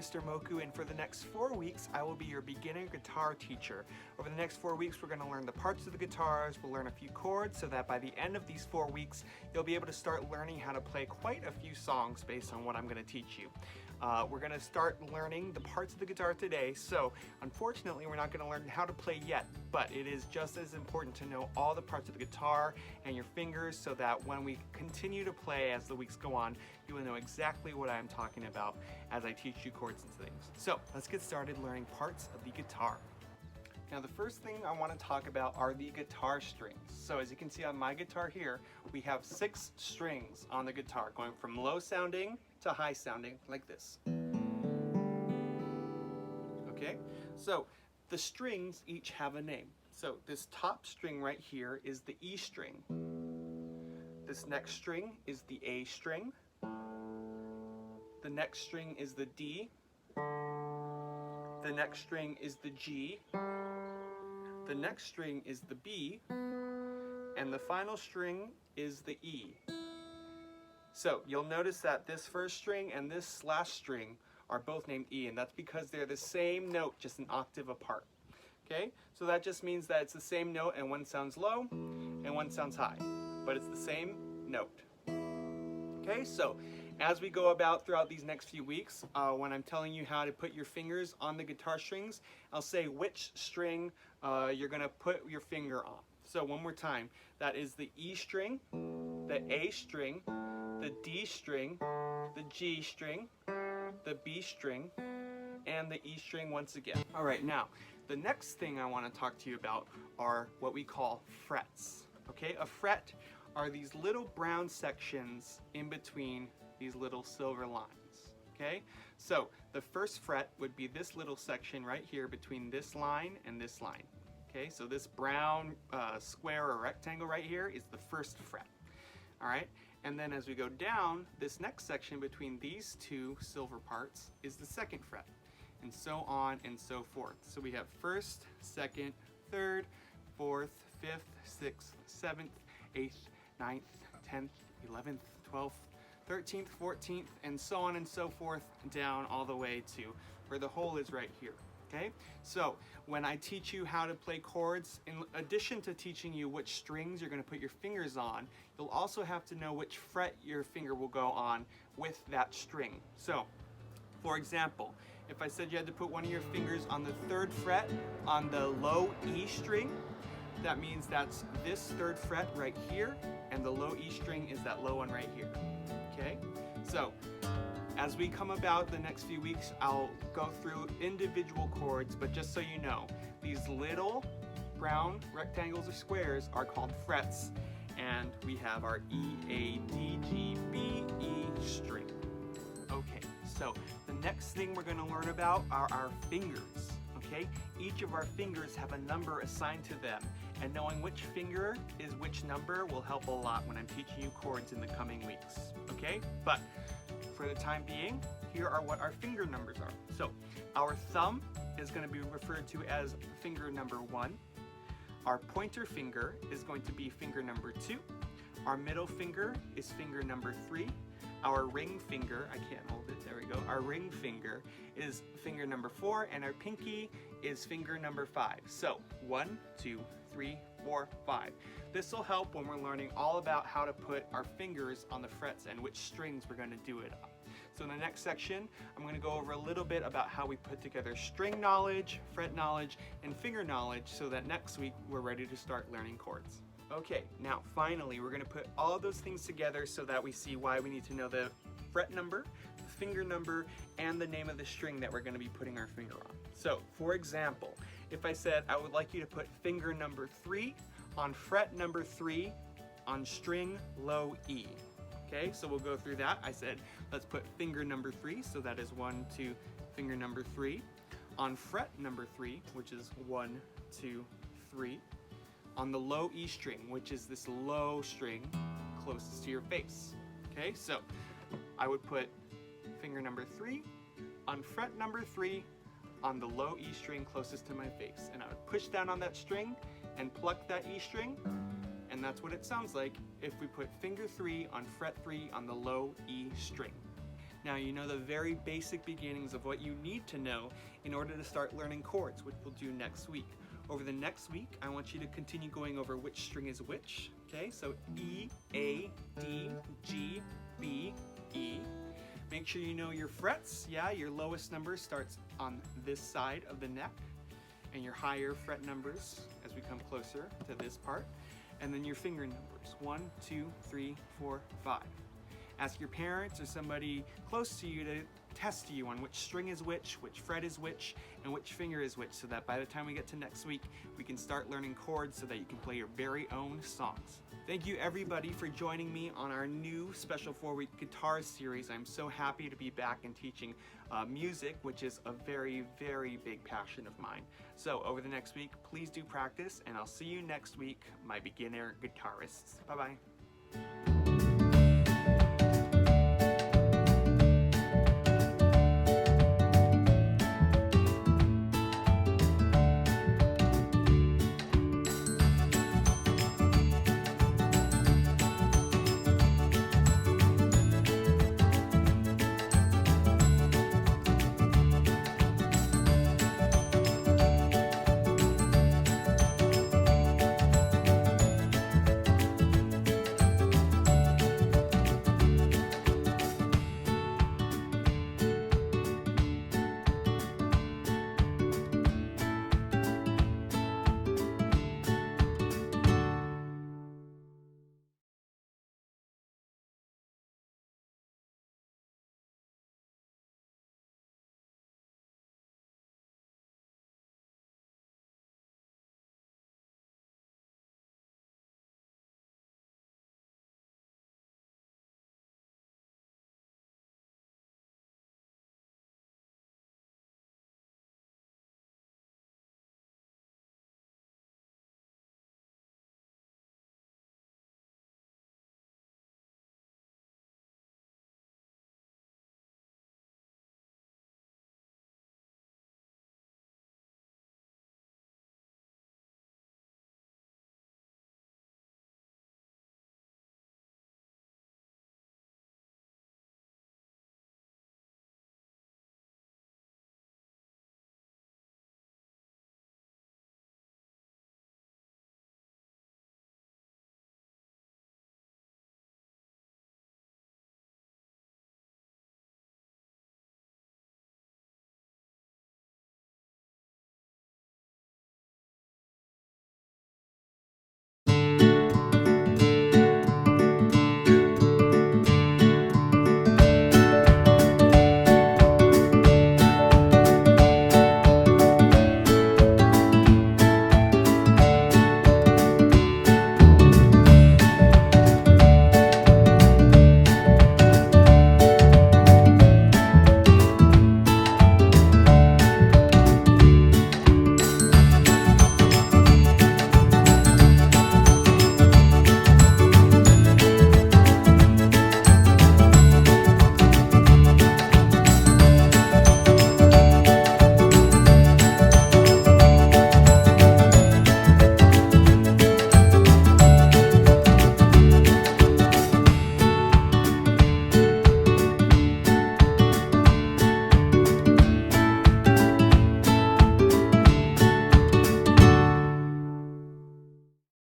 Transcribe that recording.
Mr. Moku, and for the next 4 weeks I will be your beginner guitar teacher. Over the next 4 weeks we're going to learn the parts of the guitars, we'll learn a few chords so that by the end of these 4 weeks you'll be able to start learning how to play quite a few songs based on what I'm going to teach you. We're going to start learning the parts of the guitar today, so unfortunately we're not going to learn how to play yet, but it is just as important to know all the parts of the guitar and your fingers so that when we continue to play as the weeks go on, you will know exactly what I'm talking about as I teach you chords and things. So let's get started learning parts of the guitar. Now the first thing I want to talk about are the guitar strings. So as you can see on my guitar here, we have 6 strings on the guitar going from low sounding to high sounding like this. Okay, so the strings each have a name. So this top string right here is the E string. This next string is the A string. The next string is the D. The next string is the G. The next string is the B. And the final string is the E. So you'll notice that this first string and this last string are both named E, and that's because they're the same note, just an octave apart. Okay, so that just means that it's the same note and one sounds low and one sounds high, but it's the same note. Okay, so as we go about throughout these next few weeks, when I'm telling you how to put your fingers on the guitar strings, I'll say which string you're going to put your finger on. So one more time, that is the E string, the A string, the D string, the G string, the B string, and the E string once again. All right, now the next thing I want to talk to you about are what we call frets. Okay, a fret are these little brown sections in between these little silver lines. Okay, so the first fret would be this little section right here between this line and this line. Okay, so this brown square or rectangle right here is the first fret. All right, and then as we go down, this next section between these two silver parts is the second fret, and so on and so forth. So we have first, second, third, fourth, fifth, sixth, seventh, 8th, 9th, 10th, 11th, 12th, 13th, 14th, and so on and so forth down all the way to where the hole is right here. Okay, so when I teach you how to play chords, in addition to teaching you which strings you're going to put your fingers on, you'll also have to know which fret your finger will go on with that string. So, for example, if I said you had to put one of your fingers on the 3rd fret on the low E string, that means that's this 3rd fret right here, and the low E string is that low one right here. Okay, so as we come about the next few weeks, I'll go through individual chords, but just so you know, these little brown rectangles or squares are called frets, and we have our E, A, D, G, B, E string. Okay, so the next thing we're going to learn about are our fingers. Okay, each of our fingers have a number assigned to them, and knowing which finger is which number will help a lot when I'm teaching you chords in the coming weeks. Okay, but for the time being, here are what our finger numbers are. So our thumb is going to be referred to as finger number 1. Our pointer finger is going to be finger number 2. Our middle finger is finger number 3. Our ring finger, I can't hold it, there we go. Our ring finger is finger number 4, and our pinky is finger number 5. So 1, 2, 3, 4, 5. This will help when we're learning all about how to put our fingers on the frets and which strings we're going to do it on. So in the next section, I'm going to go over a little bit about how we put together string knowledge, fret knowledge, and finger knowledge so that next week we're ready to start learning chords. Okay, now finally we're going to put all of those things together so that we see why we need to know the fret number, the finger number, and the name of the string that we're going to be putting our finger on. So for example, if I said I would like you to put finger number 3 on fret number 3 on string low E. Okay, so we'll go through that. I said let's put finger number 3, so that is 1, 2, finger number 3 on fret number 3, which is 1, 2, 3. On the low E string, which is this low string closest to your face. Okay, so I would put finger number 3 on fret number 3 on the low E string closest to my face, and I would push down on that string and pluck that E string, and that's what it sounds like if we put finger 3 on fret 3 on the low E string. Now you know the very basic beginnings of what you need to know in order to start learning chords, which we'll do next week. Over the next week, I want you to continue going over which string is which. Okay, so E, A, D, G, B, E. Make sure you know your frets. Yeah, your lowest number starts on this side of the neck, and your higher fret numbers as we come closer to this part. And then your finger numbers, 1, 2, 3, 4, 5. Ask your parents or somebody close to you to test you on which string is which fret is which, and which finger is which, so that by the time we get to next week, we can start learning chords so that you can play your very own songs. Thank you everybody for joining me on our new special 4-week guitar series. I'm so happy to be back and teaching music, which is a very, very big passion of mine. So over the next week, please do practice, and I'll see you next week, my beginner guitarists. Bye-bye.